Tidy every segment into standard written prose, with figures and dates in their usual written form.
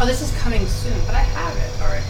Oh, this is coming soon, but I have it already.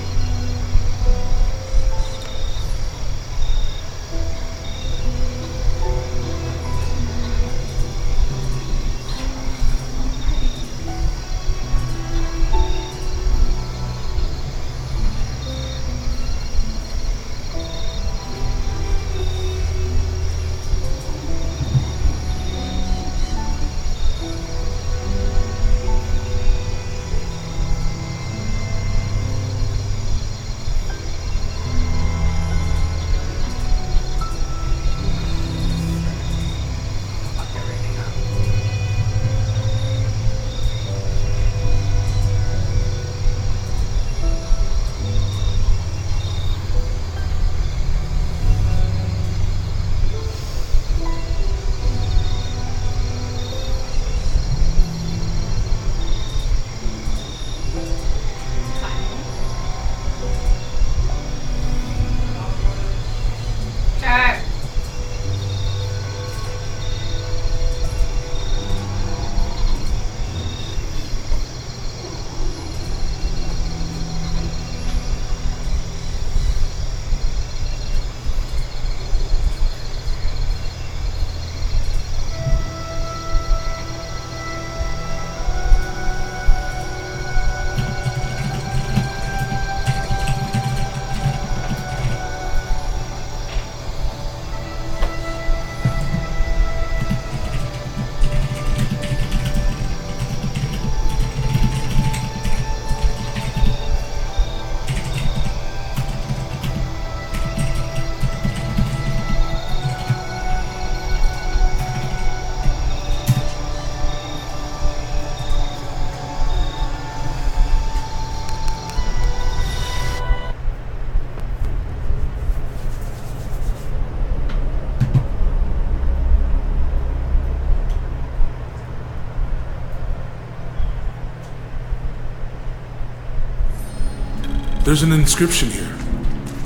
There's an inscription here.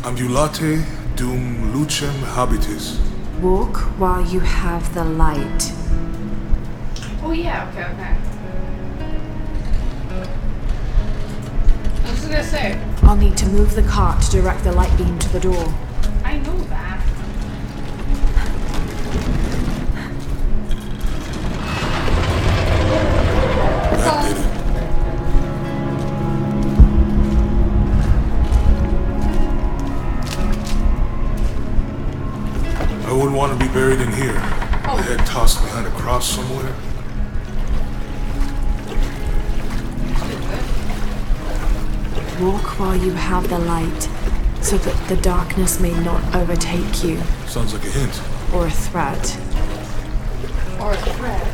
Ambulate dum lucem habitis. Walk while you have the light. Oh yeah, okay. I was gonna say. I'll need to move the cart to direct the light beam to the door. I know that. That did it. I wouldn't want to be buried in here. Oh. My head tossed behind a cross somewhere. Walk while you have the light, so that the darkness may not overtake you. Sounds like a hint. Or a threat. Or a thread.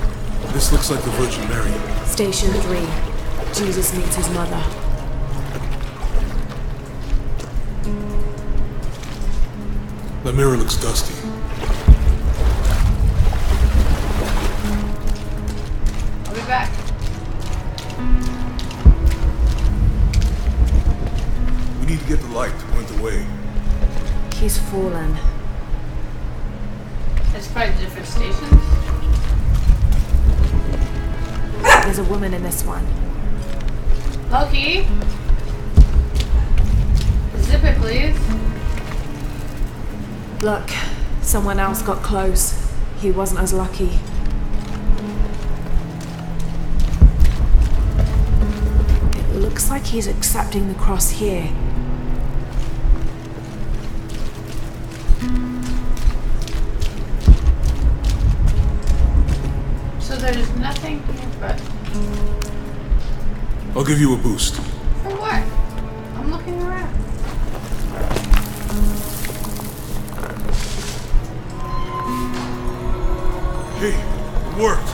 This looks like the Virgin Mary. Station 3. Jesus meets his mother. The mirror looks dusty. I'll be back. We need to get the light to point the way. He's fallen. It's probably different stations. There's a woman in this one. Loki? Zip it, please. Look, someone else got close. He wasn't as lucky. It looks like he's accepting the cross here. So there's nothing here but... I'll give you a boost. For what? I'm looking around. Hey, it worked.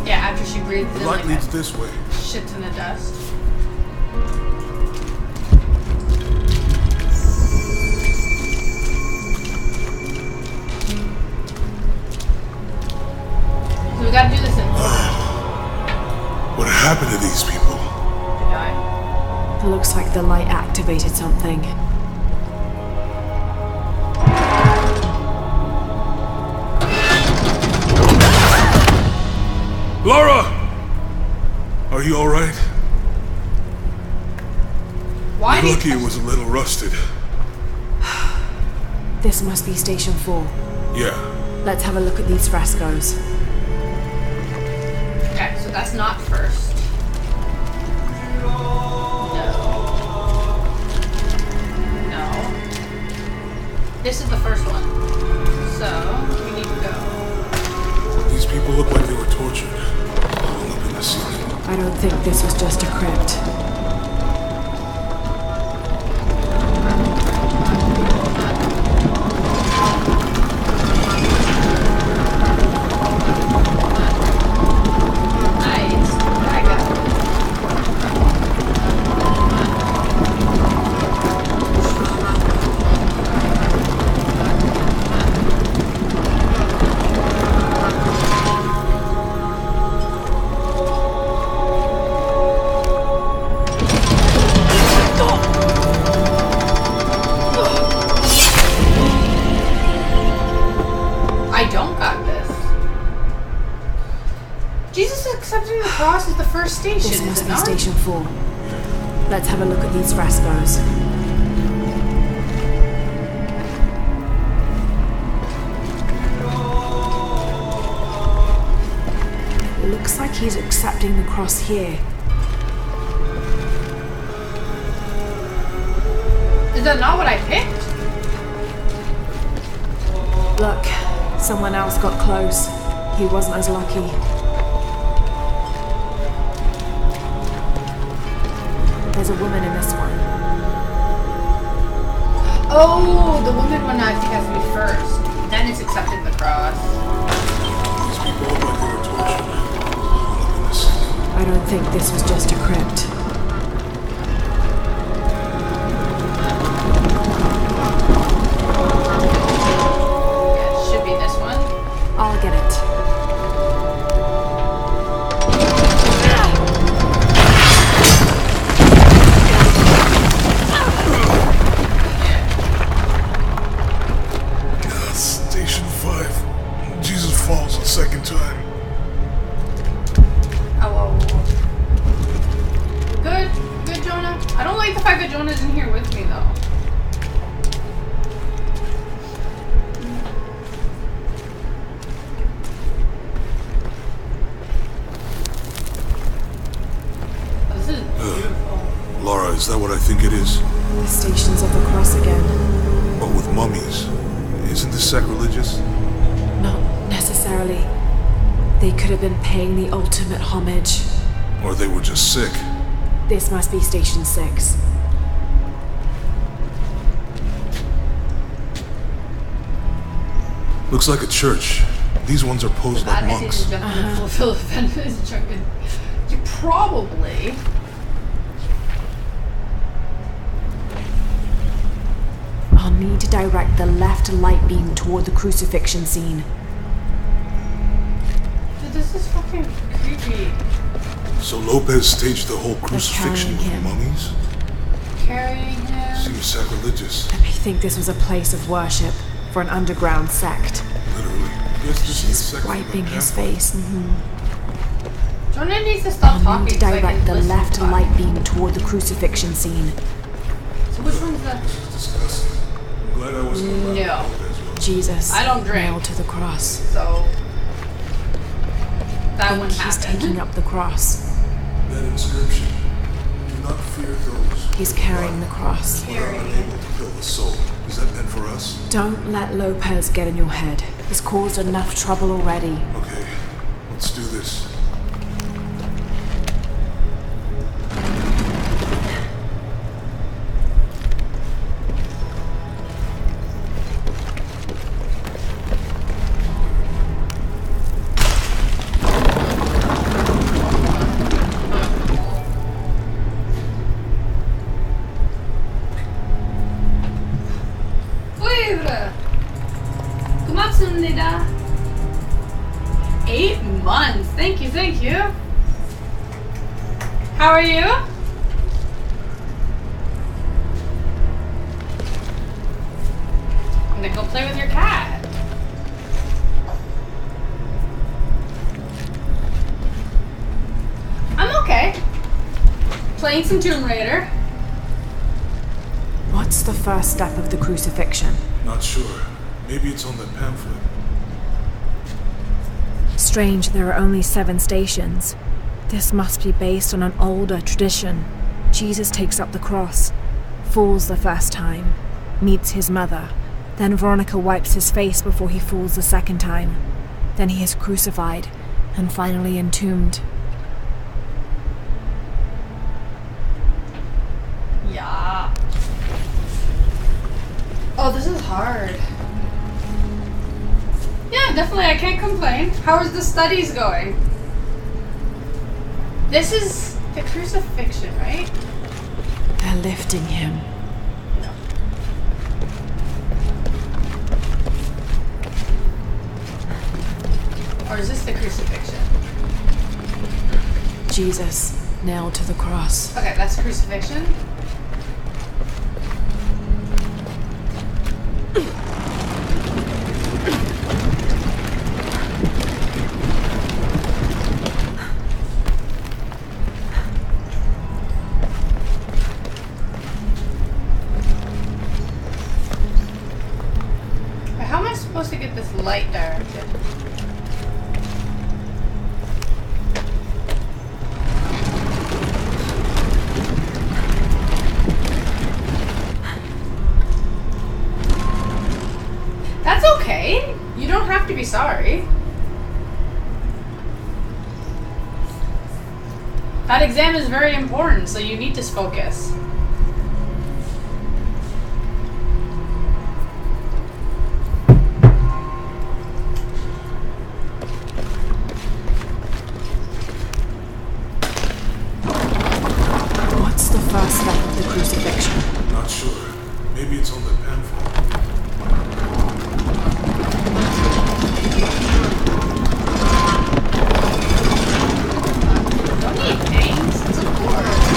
Yeah, after she breathes The in light like leads a this way. shit ton of dust. So we gotta do this in order. What happened to these people? They died. It looks like the light activated something. Laura! Are you alright? Why You're did lucky it was a little rusted. This must be Station 4. Yeah. Let's have a look at these frescoes. Okay, so that's not first. No. This is the first one. So, we need to go. These people look like they were tortured. Hung up in the ceiling. I don't think this was just a crypt. Nice. I got it. I don't got this. Jesus accepting the cross is the first station, This is must it be not? Station 4. Let's have a look at these frescoes. It looks like he's accepting the cross here. Is that not what I picked? Look, someone else got close. He wasn't as lucky. There's a woman in this one. Oh, the woman one I think has to be first. Then it's accepting the cross. These people look like they were tortured. Hung up in the ceiling. I don't think this was just a crypt. Yeah, it should be this one. I'll get it. Station 5. Jesus falls a second time. Oh, good. Good, Jonah. I don't like the fact that Jonah's in here with me, though. This is beautiful. Laura, is that what I think it is? The Stations of the Cross again. But with mummies. Isn't this sacrilegious? Not necessarily. They could have been paying the ultimate homage. Or they were just sick? This must be Station 6. Looks like a church. These ones are posed like monks. Fulfill his drunken. You probably. I'll need to direct the left light beam toward the crucifixion scene. Dude, this is fucking creepy. So Lopez staged the whole crucifixion with carrying him. mummies? Carrying him. Seems sacrilegious. I think this was a place of worship for an underground sect. Literally. Guess this is She's the second wiping his example. face. Jonah needs to stop I'll talking. need to so I can direct the listen left to it. light beam toward the crucifixion scene. So which one's the? Disgusting. I'm glad I wasn't allowed No. to Lopez was. Jesus. I don't drink. Nailed to the cross. So that one He's happened. taking up the cross. That inscription. Do not fear those He's carrying the cross. who are unable to kill the soul. Is that meant for us? Don't let Lopez get in your head. He's caused enough trouble already. Okay. Let's do this. Buyur. 고맙습니다. 8 months. Thank you, thank you. How are you? I'm gonna go play with your cat. I'm okay. Playing some Tomb Raider. What's the first step of the crucifixion? Not sure. Maybe it's on that pamphlet. Strange, there are only 7 stations. This must be based on an older tradition. Jesus takes up the cross, falls the first time, meets his mother. Then Veronica wipes his face before he falls the second time. Then he is crucified and finally entombed. Yeah. Oh, this is hard. Yeah, definitely, I can't complain. How is the studies going? This is the crucifixion, right? They're lifting him. No. Or is this the crucifixion? Jesus, nailed to the cross. Okay, that's crucifixion. How am I supposed to get this light directed? That's okay. You don't have to be sorry. That exam is very important, so you need to focus. What's the first step of the crucifixion? Not sure. Maybe it's on that pamphlet. Don't eat things. It's a course.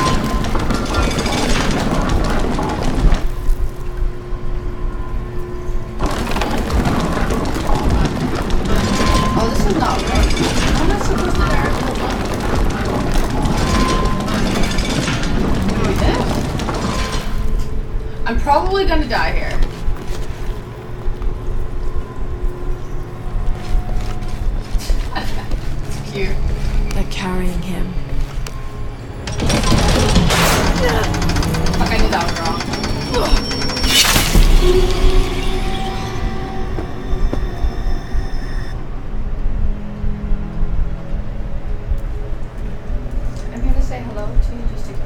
Oh, this is not right. How am I supposed to direct the one? Do this? I'm probably gonna die here. It's cute. They're carrying him. Fuck, I knew that was wrong. I'm here to say hello to you just to go.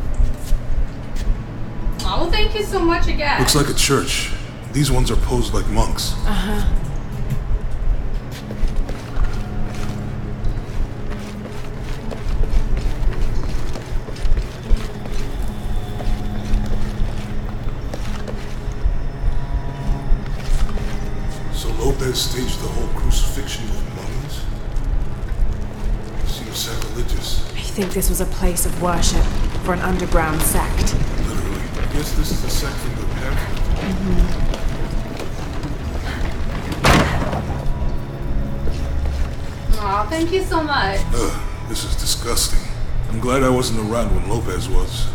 Oh, well, thank you so much again. Looks like a church. These ones are posed like monks. Uh-huh. So Lopez staged the whole crucifixion with mummies? Seems sacrilegious. I think this was a place of worship for an underground sect. Literally. I guess this is the sect from the pamphlet. Aw, thank you so much. This is disgusting. I'm glad I wasn't around when Lopez was.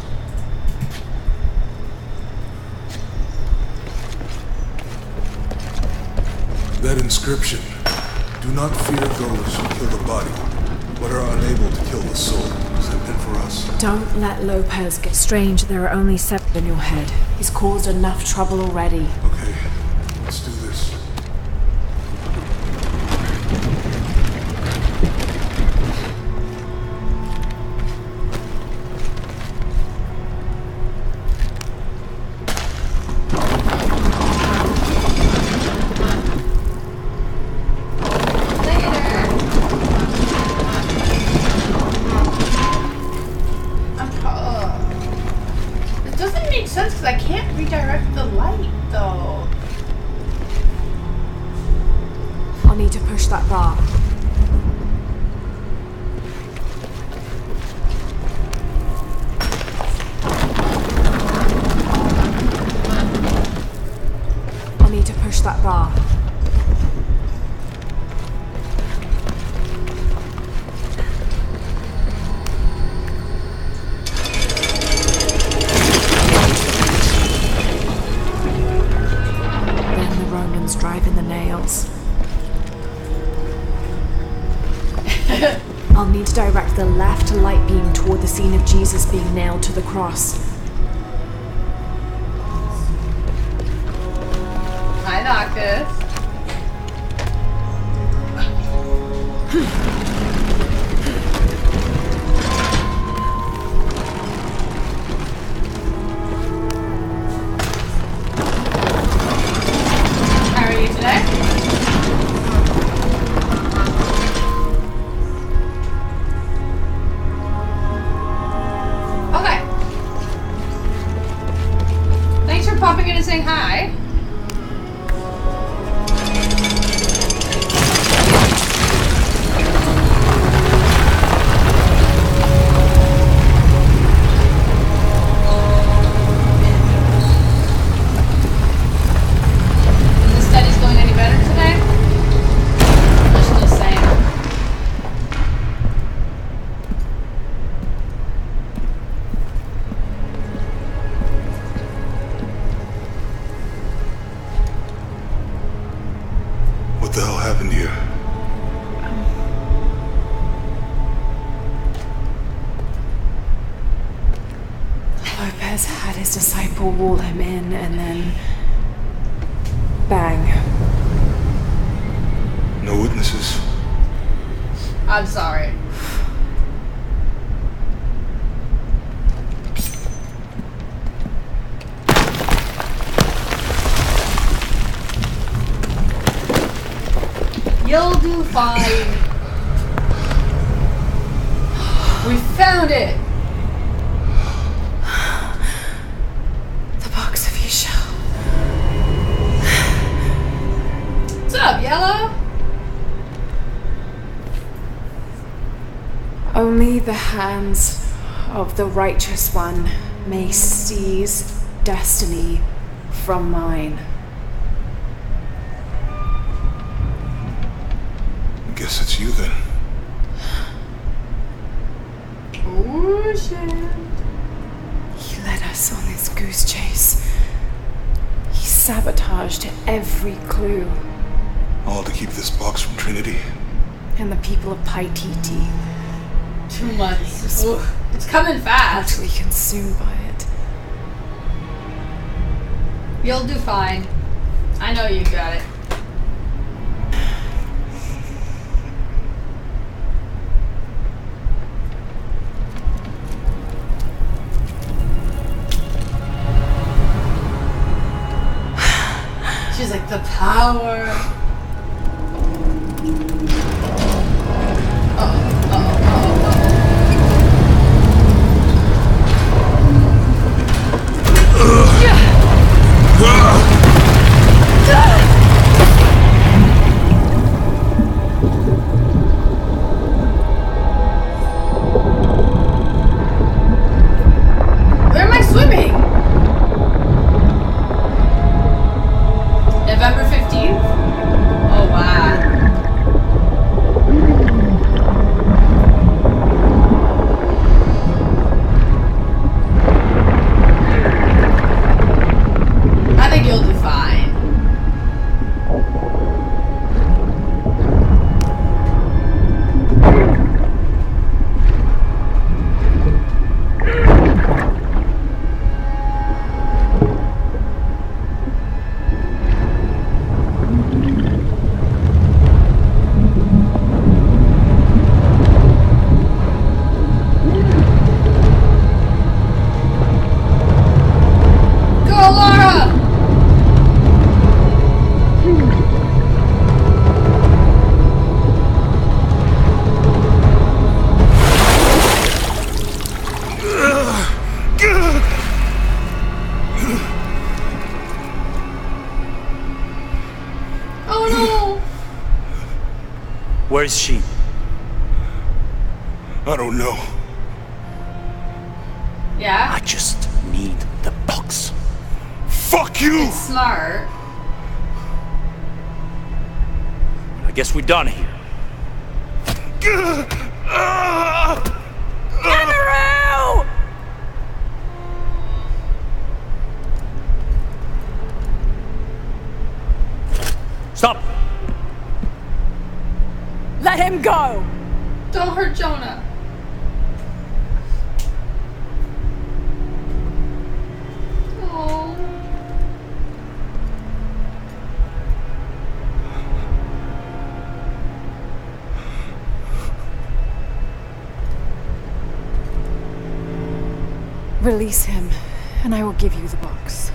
That inscription. Do not fear those who kill the body, but are unable to kill the soul. Is that meant for us? Don't let Lopez get strange. There are only 7 in your head. He's caused enough trouble already. Okay, let's do this. It doesn't make sense because I can't redirect the light, though. I'll need to push that bar. I'll need to push that bar. I'll need to direct the left light beam toward the scene of Jesus being nailed to the cross. Hi, Noctis. How are you today? Okay. Thanks for popping in and saying hi. The study's going any better today? Or still the same? What the hell happened here? Lopez had his disciple wall him in, and then... bang. No witnesses. I'm sorry. You'll do fine. We found it. The box of Yeshua. What's up, Yellow? Only the hands of the righteous one may seize destiny from mine. Guess it's you then. Oh shit. He led us on this goose chase. He sabotaged every clue. All to keep this box from Trinity. And the people of Paititi, 2 months. Ooh, it's coming fast. utterly consumed by it. You'll do fine. I know you got it. She's like, the power. Where am I swimming? November 15th? Oh, wow. I think you'll do fine. Go, Laura! Oh no! Where is she? I don't know. Yeah? I just need the box. Fuck you! Smart. I guess we're done here. Kangaroo! Stop! Let him go! Don't hurt hurt Jonah. Oh. Release him, and I will give you the box.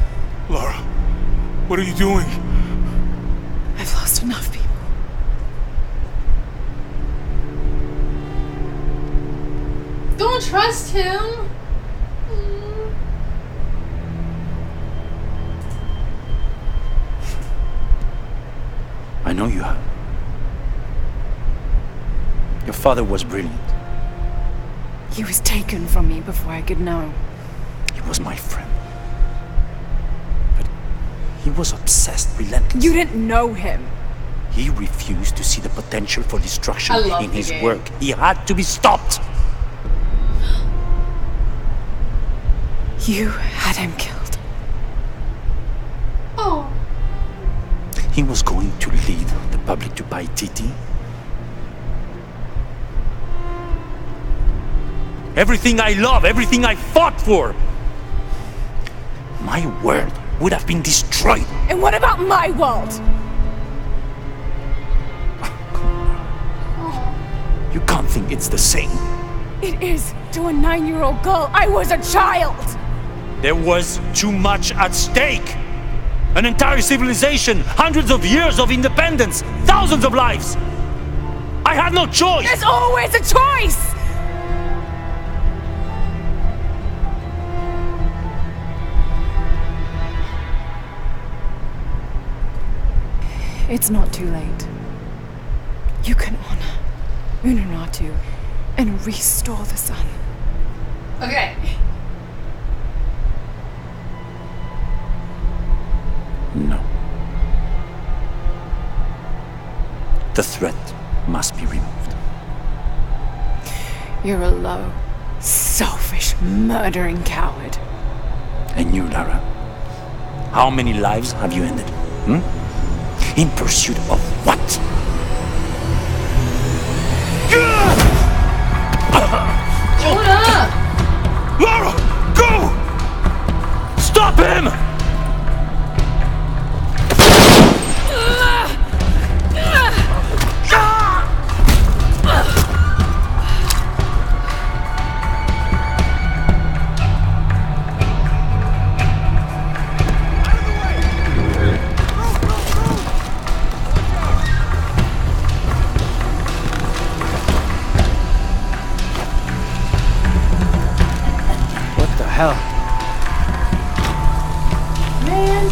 Lara, what are you doing? I've lost enough people. Don't trust him. I know you have. Your father was brilliant. He was taken from me before I could know. He was my friend. But he was obsessed, relentless. You didn't know him. He refused to see the potential for destruction I love in the his game. work. He had to be stopped. You had him killed. Oh. He was going to lead the public to buy TT. Everything I love, everything I fought for. My world would have been destroyed. And what about my world? You can't think it's the same. It is to a 9-year-old girl. I was a child. There was too much at stake. An entire civilization, hundreds of years of independence, thousands of lives. I had no choice. There's always a choice. It's not too late. You can honor Unuratu and restore the sun. Okay. No. The threat must be removed. You're a low, selfish, murdering coward. And you, Lara? How many lives have you ended? In pursuit of what? Jonah! Lara! Go! Stop him! Hell. Man.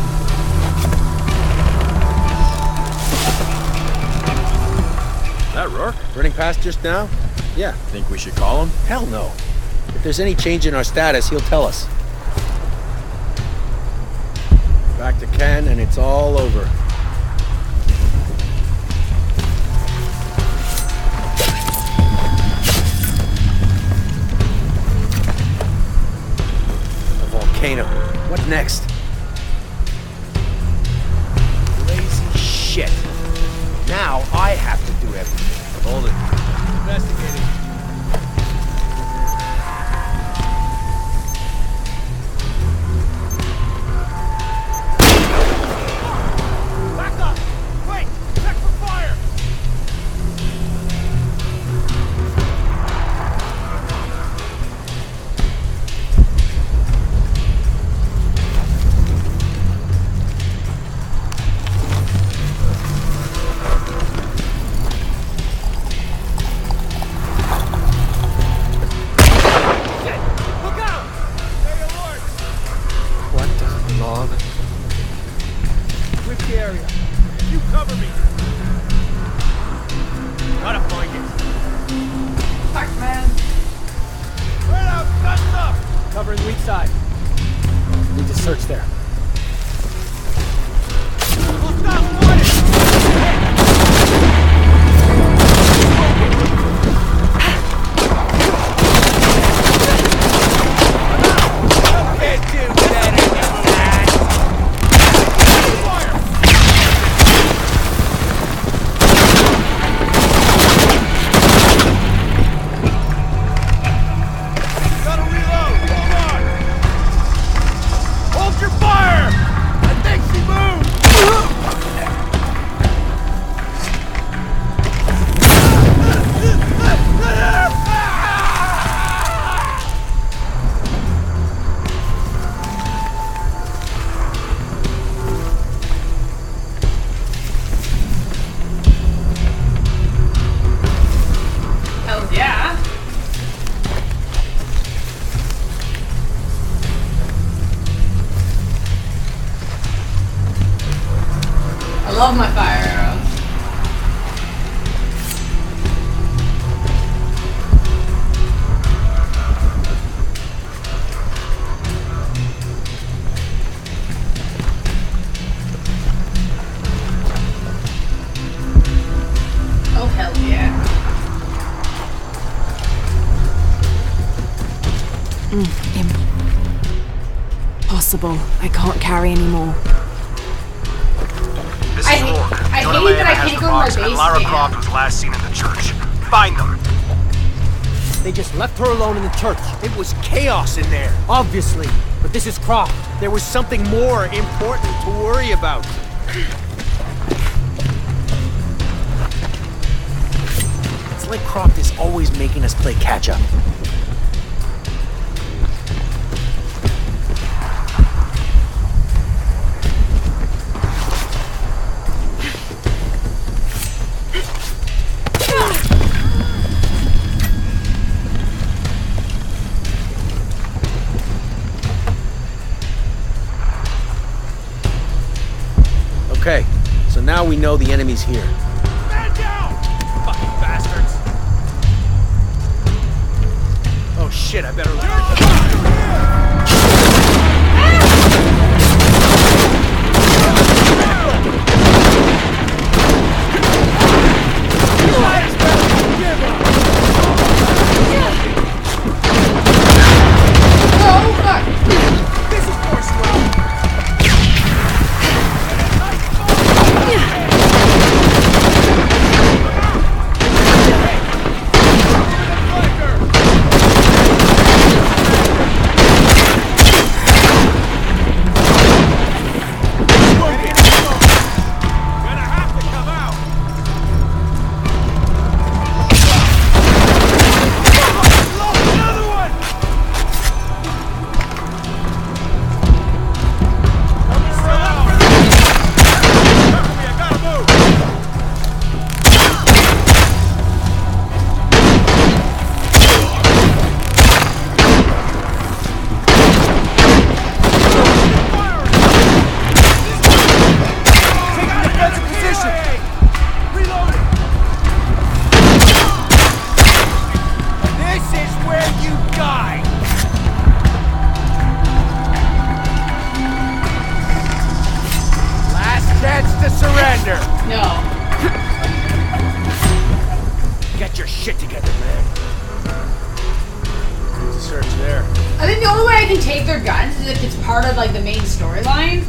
That Rourke? Running past just now? Yeah. Think we should call him? Hell no. If there's any change in our status, he'll tell us. Back to Ken, and it's all over. Volcano. What next? Lazy shit. Now I have to do everything. Hold it. Investigating. Back up! Wait! Check for fire! love my fire arrows. Oh, hell yeah. Impossible. I can't carry anymore. This I is hate- Lord. I Jonah hate that I Lehman has can't the go to my box, and base Lara camp. Croft was last seen in the church. Find them. They just left her alone in the church. It was chaos in there, obviously. But this is Croft. There was something more important to worry about. It's like Croft is always making us play catch-up. Okay, so now we know the enemy's here. Stand down! Fucking bastards! Oh shit, I better leave. Oh, fuck. This is force well. Gonna have to come out. Another one. Coming around. I gotta move. Taking defensive position. Reloading. This is where you die. Last chance to surrender. No. Get your shit together, man. There's a search there. I think the only way I can take their guns is if it's part of like the main storyline.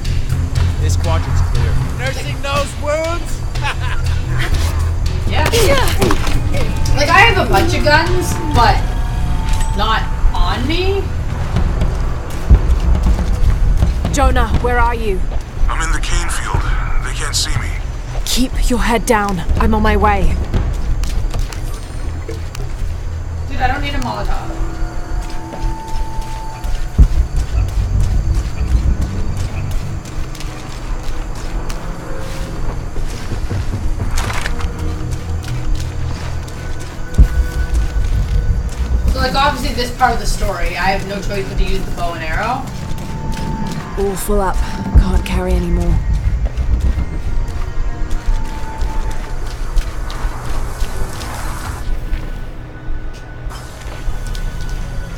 This quadrant's clear. Nursing those wounds. Yeah. Like I have a bunch of guns, but not on me. Jonah, where are you? I'm in the cane field. They can't see me. Keep your head down. I'm on my way. Dude, I don't need a Molotov. So like obviously this part of the story, I have no choice but to use the bow and arrow. All full up. Can't carry anymore.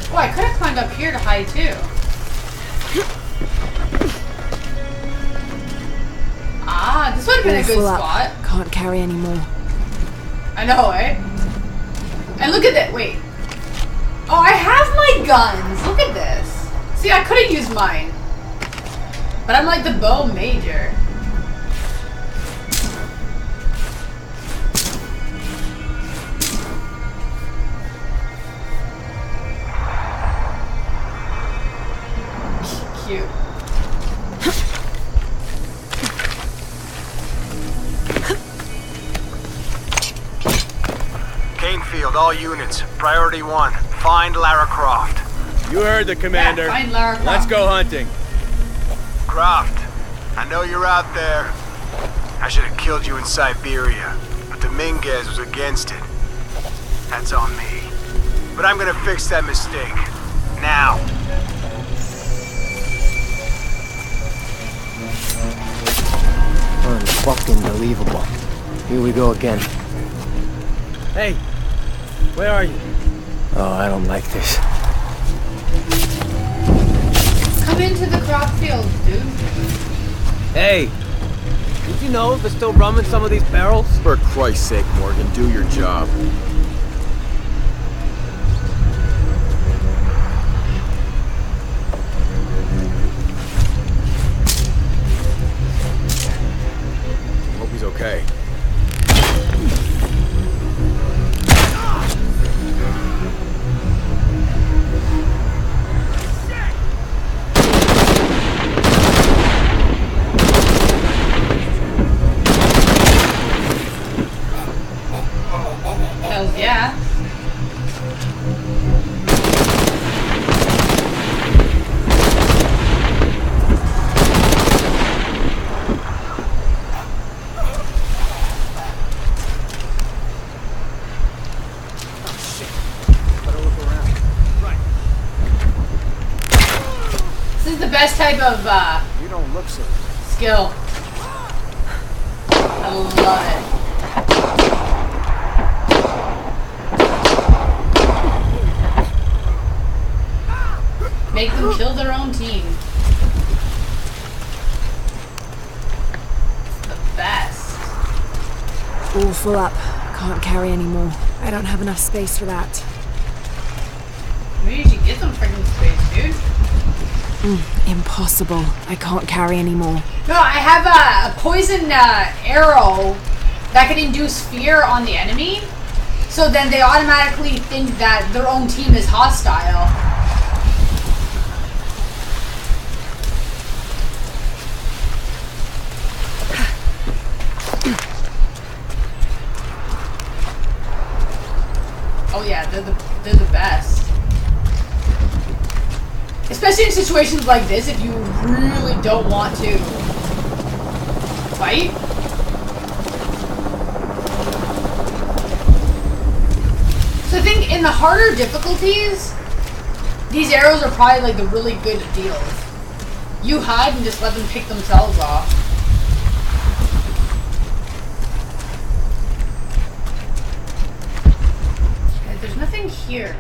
Oh, I could have climbed up here to hide too. Ah, this would have been All a good full spot. up. Can't carry anymore. I know, eh? And look at that. Wait. Oh, I have my guns. Look at this. See, I could have used mine. But I'm like the bow major. Cute. Canefield, all units. Priority 1. Find Lara Croft. You heard the commander. Yeah, find Lara Croft. Let's go hunting. Croft, I know you're out there. I should have killed you in Siberia, but the Minguez was against it. That's on me. But I'm gonna fix that mistake. Now. Fuck. fucking believable. Here we go again. Hey, where are you? Oh, I don't like this. Come into the crop field, dude. Hey, did you know they're still rum in some of these barrels? For Christ's sake, Morgan, do your job. Hope he's okay. Hells yeah. Better look around. Right. This is the best type of You don't look so. skill. I love it. Make them kill their own team. It's the best. All full up. Can't carry any more. I don't have enough space for that. Maybe you should get some freaking space, dude. Impossible. I can't carry any more. No, I have a poison arrow that can induce fear on the enemy. So then they automatically think that their own team is hostile. Oh yeah, they're the best. Especially in situations like this, if you really don't want to fight. So I think in the harder difficulties, these arrows are probably like the really good deals. You hide and just let them pick themselves off. Okay, there's nothing here.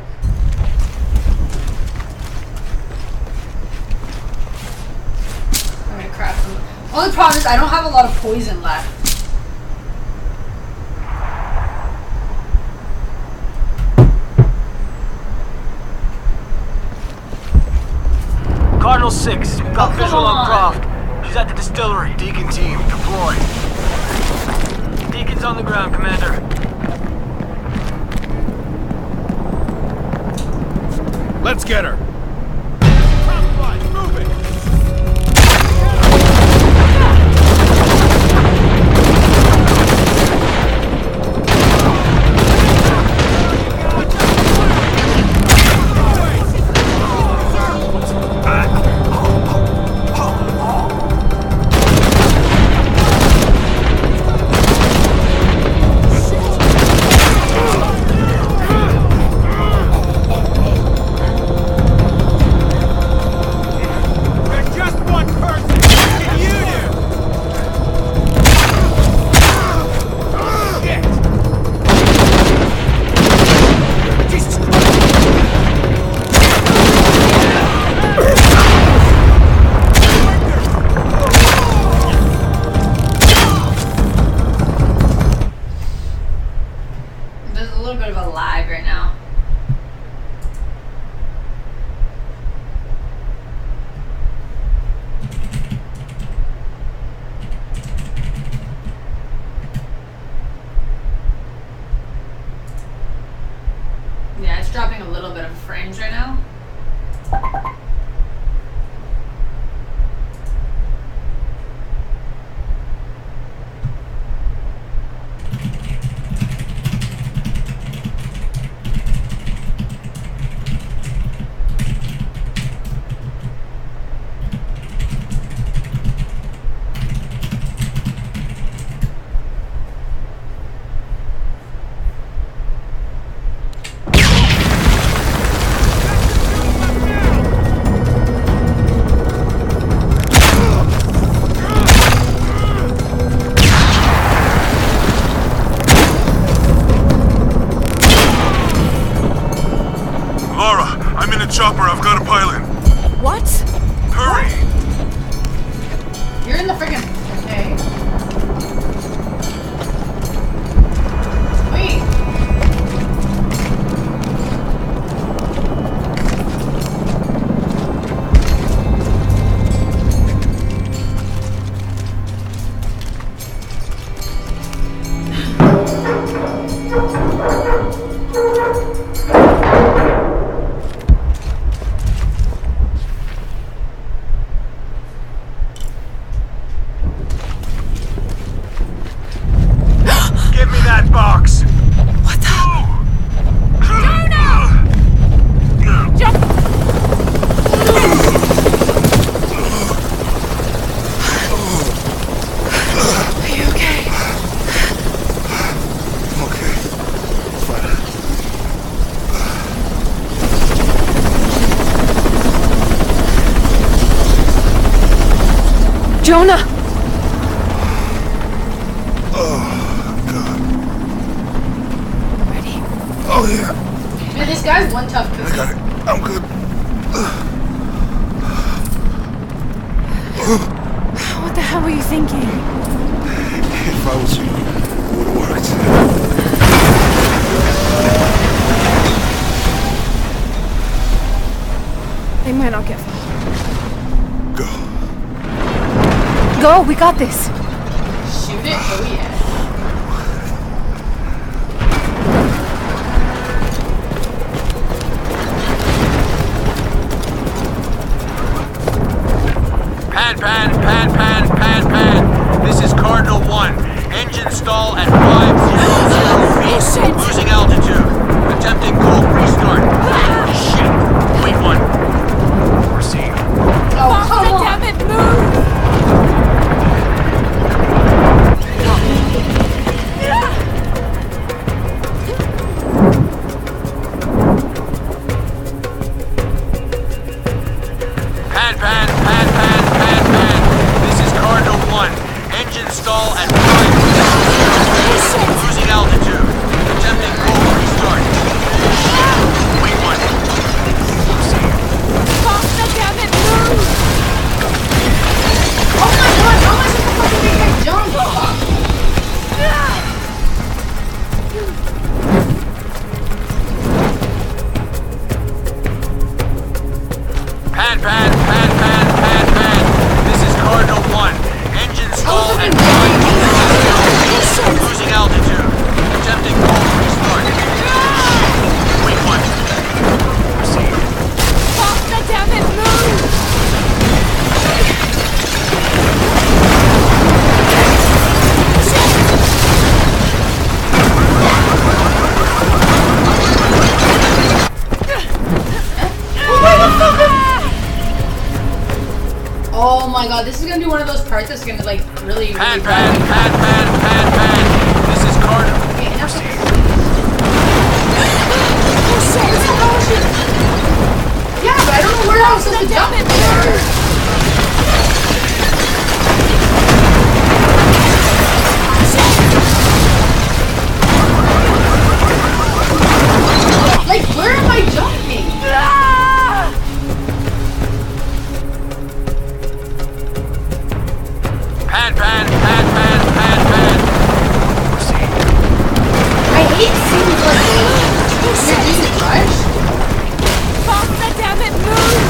I'm gonna craft some. Only problem is I don't have a lot of poison left. Cardinal 6, we've got Oh, come visual on on. Croft. She's at the distillery. Deacon team, deploy. Deacon's on the ground, Commander. Let's get her. chopper, I've got a pilot. What? Hurry! You're in the friggin'. Okay. Wait. Give me that box! What the? Are you okay? I'm okay. Fine. Jonah! Ready? Oh, yeah. Man, this guy's one tough I cookie. got it. I'm good. What the hell were you thinking? If I was you, it would have worked. They might not get far. Go. Go, we got this. Shoot it? Oh yeah. Pan. This is Cardinal 1. Engine stall at 500 feet. Shit. Losing altitude. Attempting cold restart. Shit. Wait one. Proceed. Oh, come on. Damn it, move! Pan. This is Cardinal 1. Engine stall at 500 feet. Losing altitude. Attempting cold restart. Wait one. Proceed. Faster, damn it, move! Oh my god, how am I supposed to fucking make that jump? Pan. This is Cardinal 1. Engine stall at 500 feet. Losing altitude. Attempting cold restart. Wait one. Proceed. Faster, damn it, move! Oh my god, this is gonna be one of those parts that's gonna like really Pan. bad. This is Cardinal. Okay, enough of Proceed. Yeah, but I don't know where I was supposed to jump it. Like, where am I jumping? Pan. Proceed. I hate scenes like this. You're doing it, Rush? Faster, damn it, move!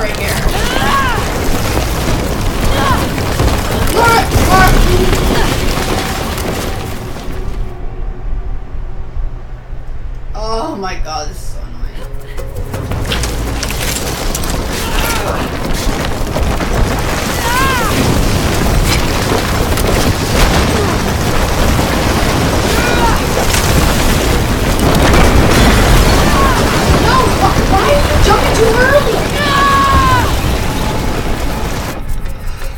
right here. What? Oh my god, this is so annoying. No, why are you jumping too early?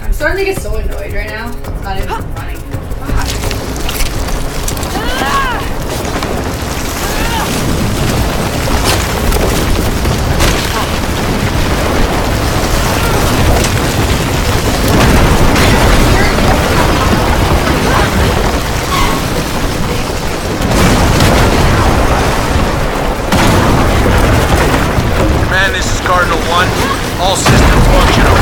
I'm starting to get so annoyed right now. It's not even funny. Command, this is Cardinal 1. All systems functional.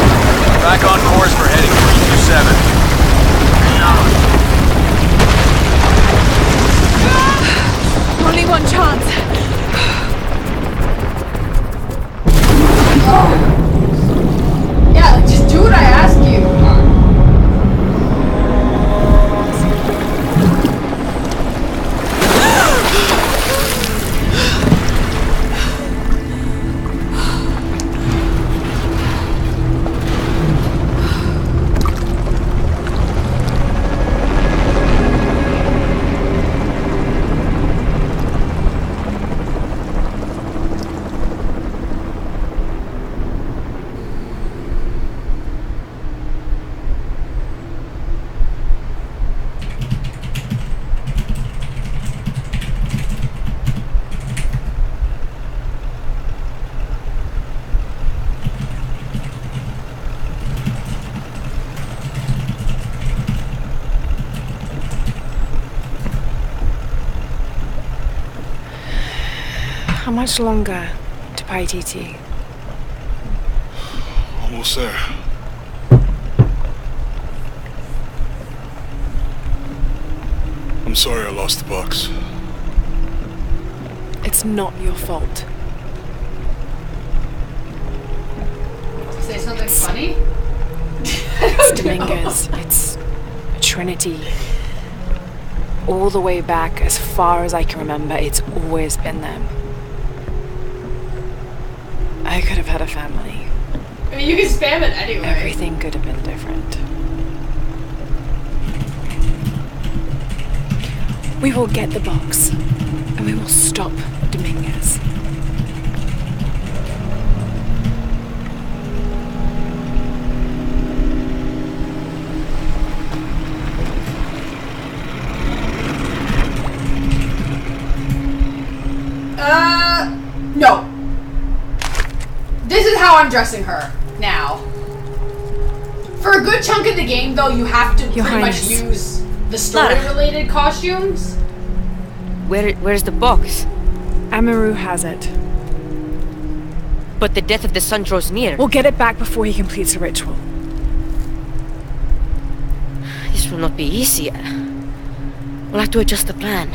Back on course for heading 327. Only one chance. Yeah, like, just do what I ask you. How much longer to Paititi? Almost there. I'm sorry I lost the box. It's not your fault. Say something funny? It's Dominguez. It's a trinity. All the way back, as far as I can remember, it's always been them. I could have had a family. I mean, you can spam it anyway. Everything could have been different. We will get the box, and we will stop Dominguez. No. This is how I'm dressing her now. For a good chunk of the game, though, you have to Your pretty Highness. much use the story-related costumes. Where's the box? Amaru has it. But the death of the sun draws near. We'll get it back before he completes the ritual. This will not be easy. We'll have to adjust the plan.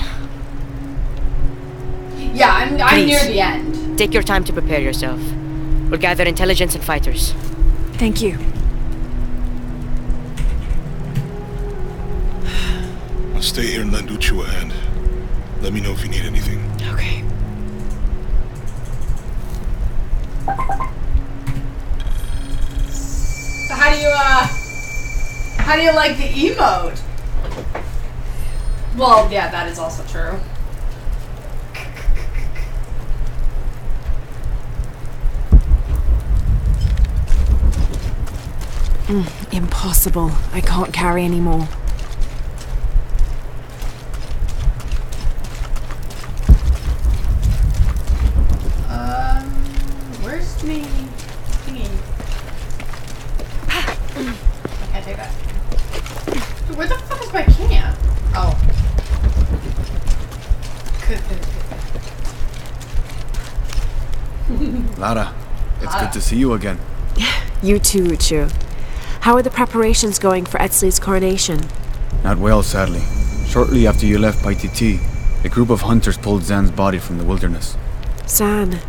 Yeah, I'm Please. near the end. Take your time to prepare yourself. We'll gather intelligence and fighters. Thank you. I'll stay here and lend Uchu a hand. Let me know if you need anything. Okay. So how do you like the emote? Well, yeah, that is also true. Impossible. I can't carry anymore. Where's the thingy? I can't take that. Dude, where the fuck is my can? Oh. Lara, it's good to see you again. You too, Uchu. How are the preparations going for Etzli's coronation? Not well, sadly. Shortly after you left Paititi, a group of hunters pulled Zan's body from the wilderness. Zan,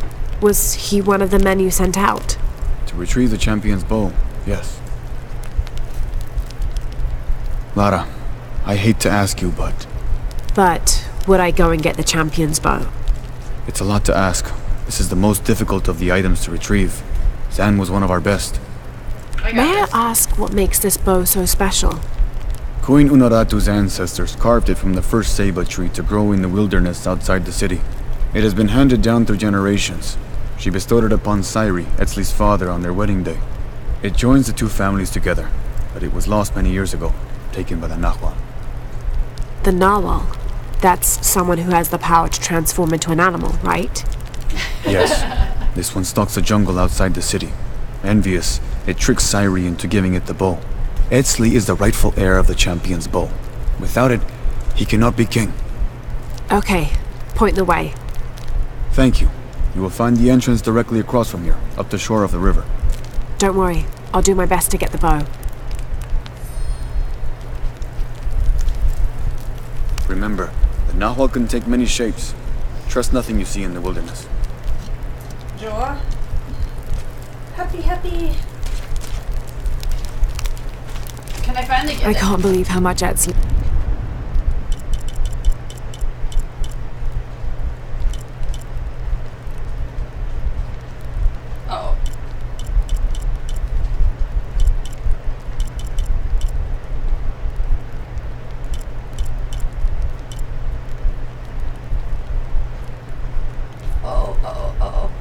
was he one of the men you sent out? To retrieve the champion's bow, yes. Lara, I hate to ask you, but But would I go and get the champion's bow? it's a lot to ask. This is the most difficult of the items to retrieve. Zan was one of our best. May I ask what makes this bow so special? Queen Unaratu's ancestors carved it from the first ceiba tree to grow in the wilderness outside the city. It has been handed down through generations. She bestowed it upon Sairi, Etzli's father, on their wedding day. It joins the two families together, but it was lost many years ago, taken by the Nahual. The narwhal. That's someone who has the power to transform into an animal, right? Yes. This one stalks the jungle outside the city. Envious, it tricks Sairi into giving it the bow. Etzli is the rightful heir of the champion's bow. Without it, he cannot be king. Okay, point the way. Thank you. You will find the entrance directly across from here, up the shore of the river. Don't worry, I'll do my best to get the bow. Remember, the Nahual can take many shapes. Trust nothing you see in the wilderness. Joa? Happy. Can I finally get I it? can't believe how much Etzli... Oh. Uh-oh.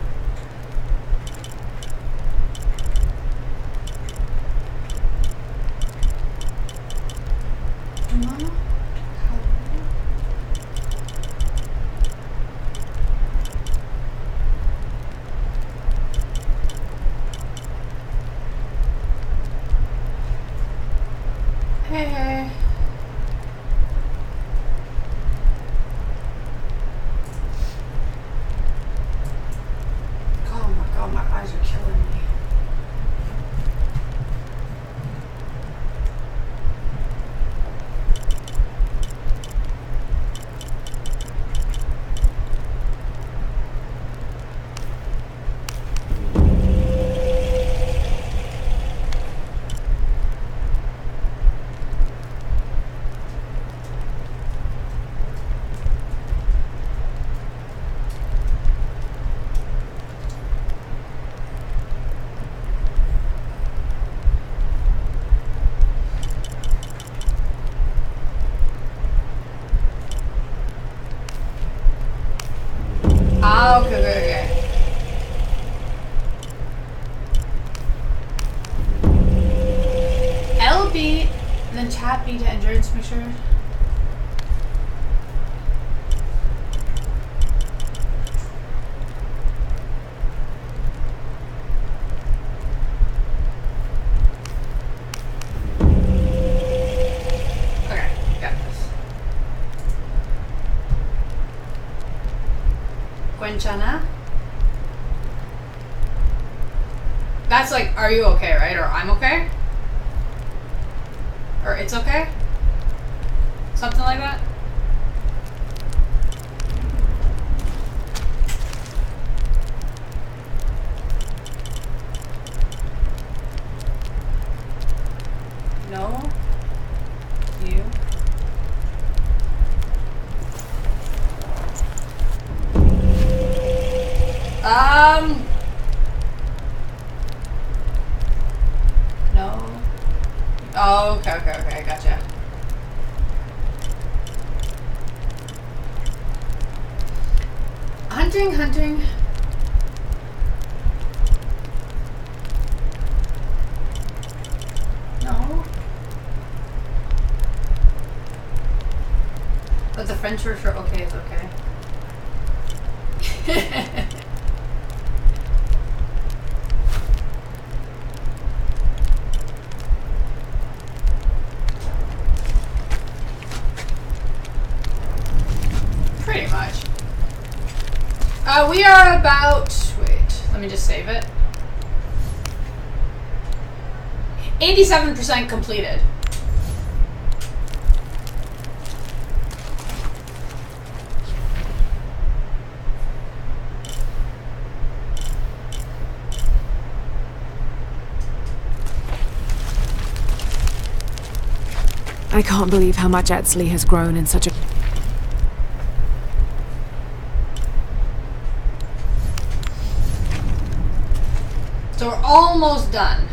Hey. Oh my god, my eyes are killing me. Ah, okay. LB, and then chat B to endurance, make sure. Okay, got this. Quenchana? That's like, are you okay, right? Or I'm okay? Or it's okay? Something like that? No? You? No. Oh, okay, gotcha. Hunting. No. But the French word for okay is okay. Pretty much. We are about... Wait, let me just save it. 87% completed. I can't believe how much Etzli has grown in such a... So we're almost done.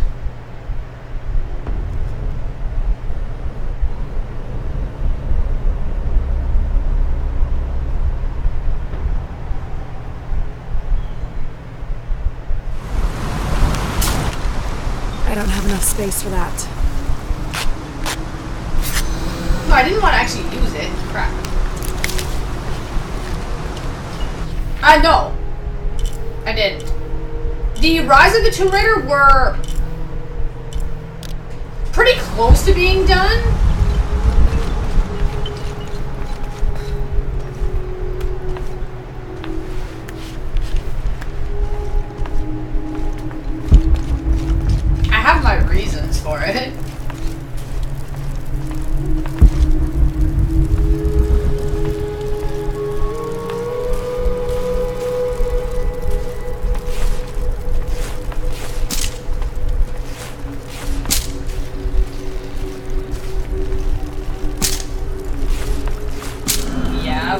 I don't have enough space for that. No, I didn't want to actually use it. Crap. I know. I didn't. The Rise of the Tomb Raider were pretty close to being done. I have my reasons for it.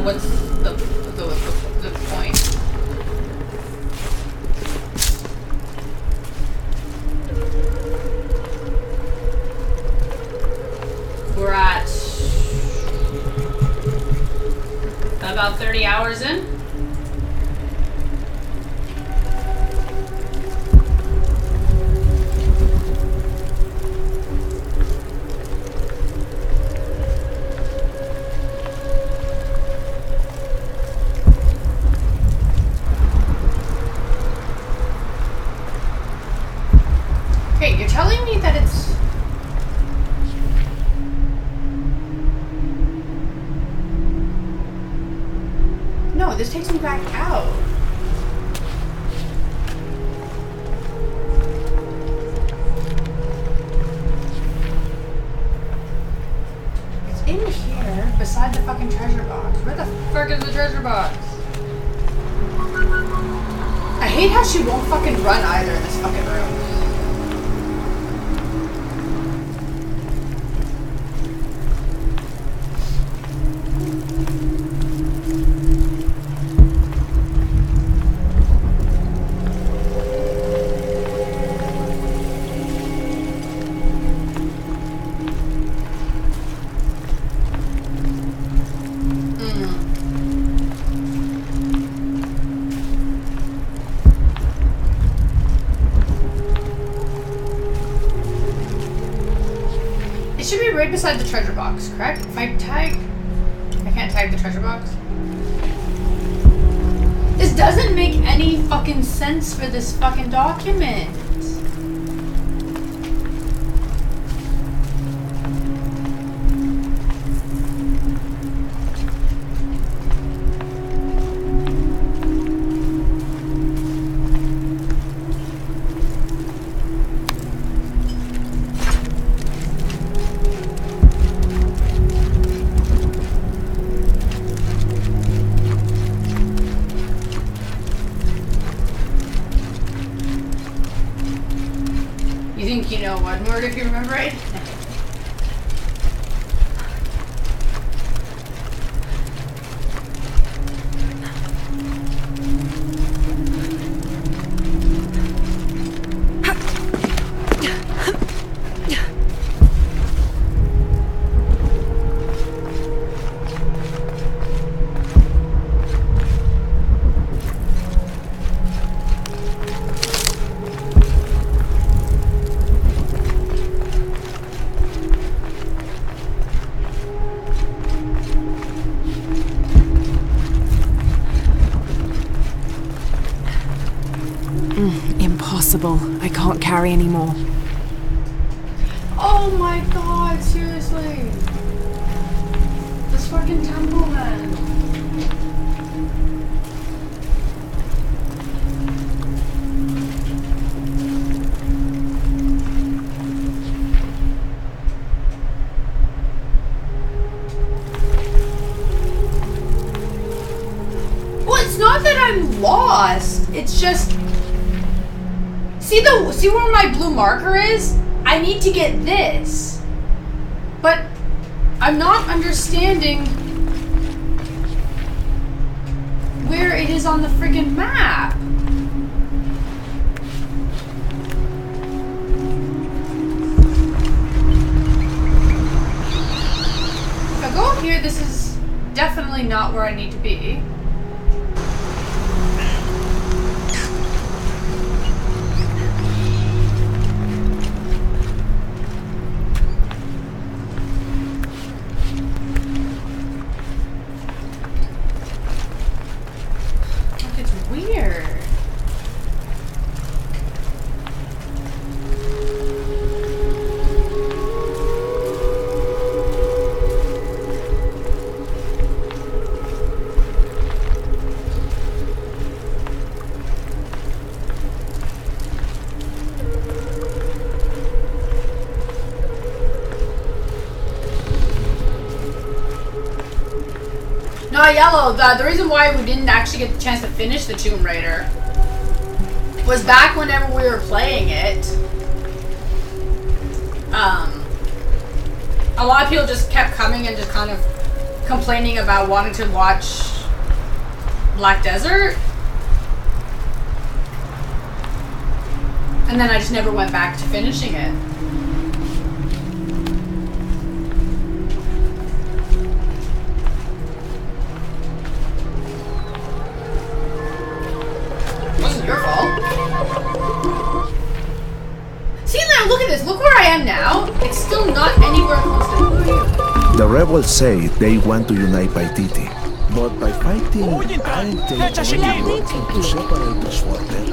What's the point? We're at about 30 hours in. Okay, you're telling me that it's... No, this takes me back out. It's in here, beside the fucking treasure box. Where the fuck is the treasure box? I hate how she won't fucking run either in this fucking room. Should be right beside the treasure box, correct? If I tag... I can't tag the treasure box. This doesn't make any fucking sense for this fucking document. You think you know one word if you remember it? Impossible. I can't carry anymore. Oh my god, seriously. This fucking temple, man. Well, it's not that I'm lost. It's just... See where my blue marker is? I need to get this. But I'm not understanding where it is on the friggin' map. If I go up here, this is definitely not where I need to be. Yellow, the reason why we didn't actually get the chance to finish the Tomb Raider was back whenever we were playing it. A lot of people just kept coming and just kind of complaining about wanting to watch Black Desert. And then I just never went back to finishing it. Your fault. See now, look at this. Look where I am now. It's still not anywhere close to who are you? The rebels say they want to unite Paititi, but by fighting, aren't they already working to separate us further?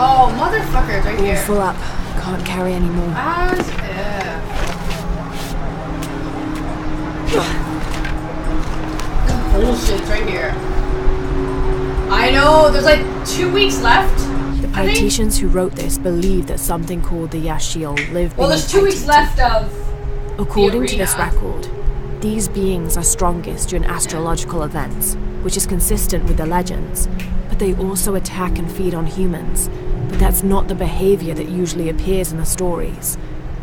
Oh, motherfuckers, right here. Full up. Can't carry anymore. As if. Bullshit right here. I know, there's like 2 weeks left. The Paititians who wrote this believe that something called the Yashiel live well, there's 2 weeks left of According to this record, these beings are strongest during astrological events, which is consistent with the legends, but they also attack and feed on humans, but that's not the behavior that usually appears in the stories.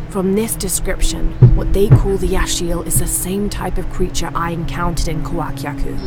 From this description, what they call the Yashiel is the same type of creature I encountered in Kawakyaku.